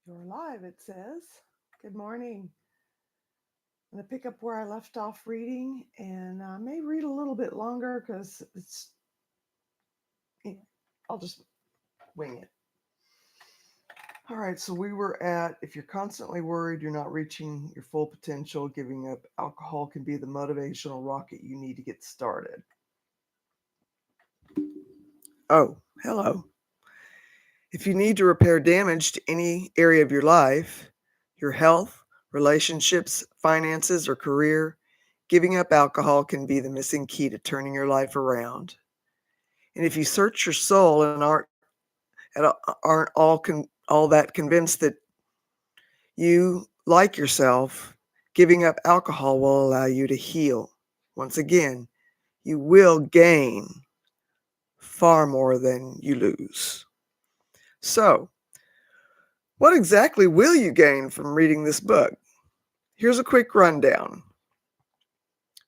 We're live, it says. Good morning. I'm going to pick up where I left off reading, and I may read a little bit longer because I'll just wing it. All right, so we were at, if you're constantly worried you're not reaching your full potential, giving up alcohol can be the motivational rocket you need to get started. Oh, hello. If you need to repair damage to any area of your life, your health, relationships, finances, or career, giving up alcohol can be the missing key to turning your life around. And if you search your soul and aren't all that convinced that you like yourself, giving up alcohol will allow you to heal. Once again, you will gain far more than you lose. So, what exactly will you gain from reading this book? Here's a quick rundown.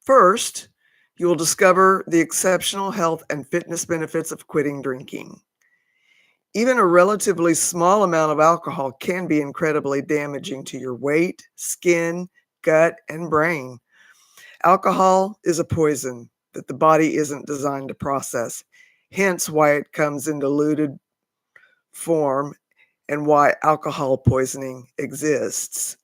First, you will discover the exceptional health and fitness benefits of quitting drinking. Even a relatively small amount of alcohol can be incredibly damaging to your weight, skin, gut, and brain. Alcohol is a poison that the body isn't designed to process, hence why it comes in diluted form and why alcohol poisoning exists.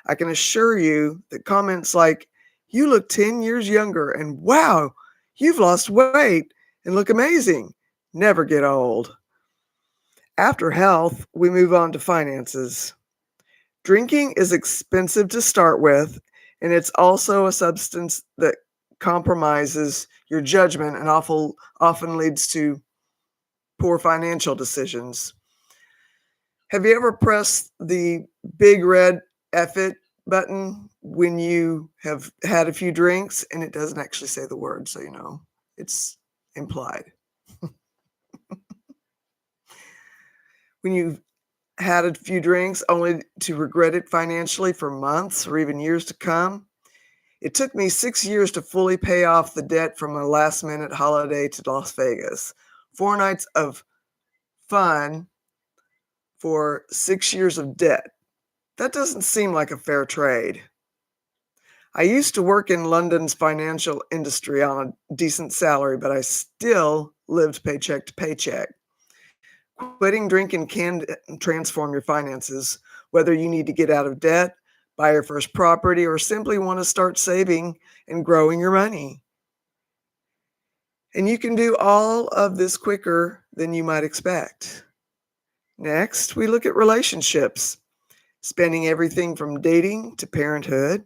I can assure you that comments like, "You look 10 years younger," and "Wow, you've lost weight and look amazing," never get old. After health, we move on to finances. Drinking is expensive to start with, and it's also a substance that compromises your judgment and often leads to poor financial decisions. Have you ever pressed the big red F it button when you have had a few drinks and it doesn't actually say the word, so you know it's implied? When you've had a few drinks only to regret it financially for months or even years to come? It took me 6 years to fully pay off the debt from a last-minute holiday to Las Vegas. 4 nights of fun for 6 years of debt. That doesn't seem like a fair trade. I used to work in London's financial industry on a decent salary, but I still lived paycheck to paycheck. Quitting drinking can transform your finances, whether you need to get out of debt, buy your first property, or simply want to start saving and growing your money. And you can do all of this quicker than you might expect. Next, we look at relationships, spanning everything from dating to parenthood.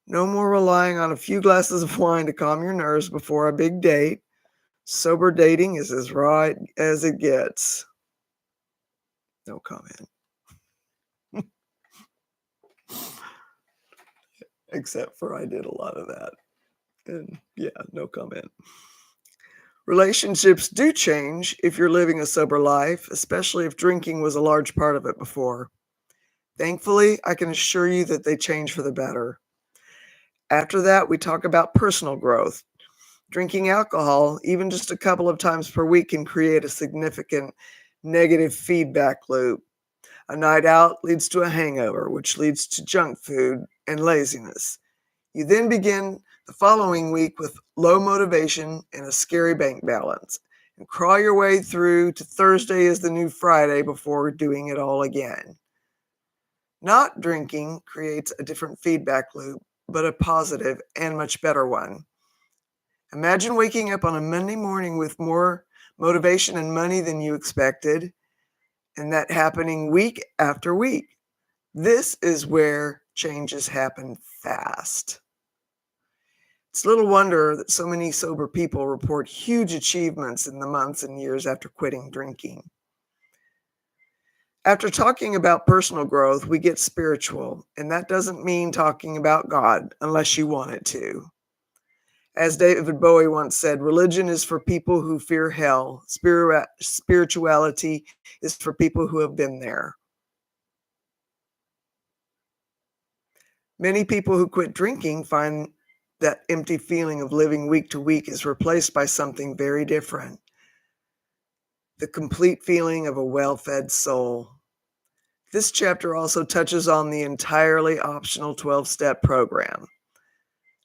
No more relying on a few glasses of wine to calm your nerves before a big date. Sober dating is as right as it gets. No comment. Except for I did a lot of that. And yeah, no comment. Relationships do change if you're living a sober life, especially if drinking was a large part of it before. Thankfully, I can assure you that they change for the better. After that, we talk about personal growth. Drinking alcohol, even just a couple of times per week, can create a significant negative feedback loop. A night out leads to a hangover, which leads to junk food and laziness. You then begin the following week with low motivation and a scary bank balance, and crawl your way through to Thursday is the new Friday before doing it all again. Not drinking creates a different feedback loop, but a positive and much better one. Imagine waking up on a Monday morning with more motivation and money than you expected, and that happening week after week. This is where changes happen fast. It's little wonder that so many sober people report huge achievements in the months and years after quitting drinking. After talking about personal growth, we get spiritual, and that doesn't mean talking about God unless you want it to. As David Bowie once said, religion is for people who fear hell. Spirituality is for people who have been there. Many people who quit drinking find that empty feeling of living week to week is replaced by something very different. The complete feeling of a well-fed soul. This chapter also touches on the entirely optional 12-step program.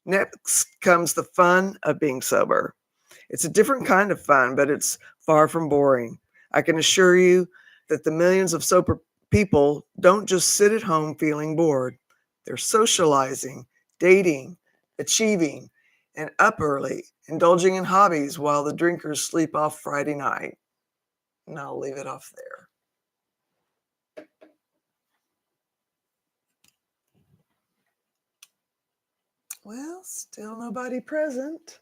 Next comes the fun of being sober. It's a different kind of fun, but it's far from boring. I can assure you that the millions of sober people don't just sit at home feeling bored. They're socializing, dating, achieving, and up early, indulging in hobbies while the drinkers sleep off Friday night. And I'll leave it off there. Well, still nobody present.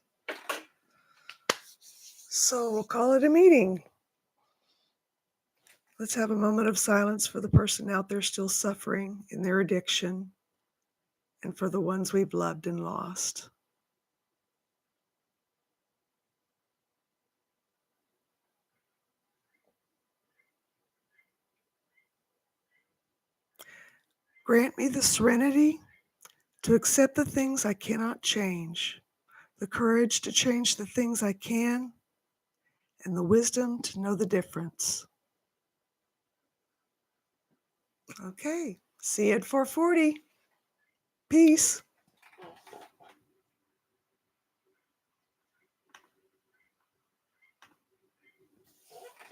So we'll call it a meeting. Let's have a moment of silence for the person out there still suffering in their addiction and for the ones we've loved and lost. Grant me the serenity to accept the things I cannot change, the courage to change the things I can, and the wisdom to know the difference. Okay, see you at 4:40. Peace.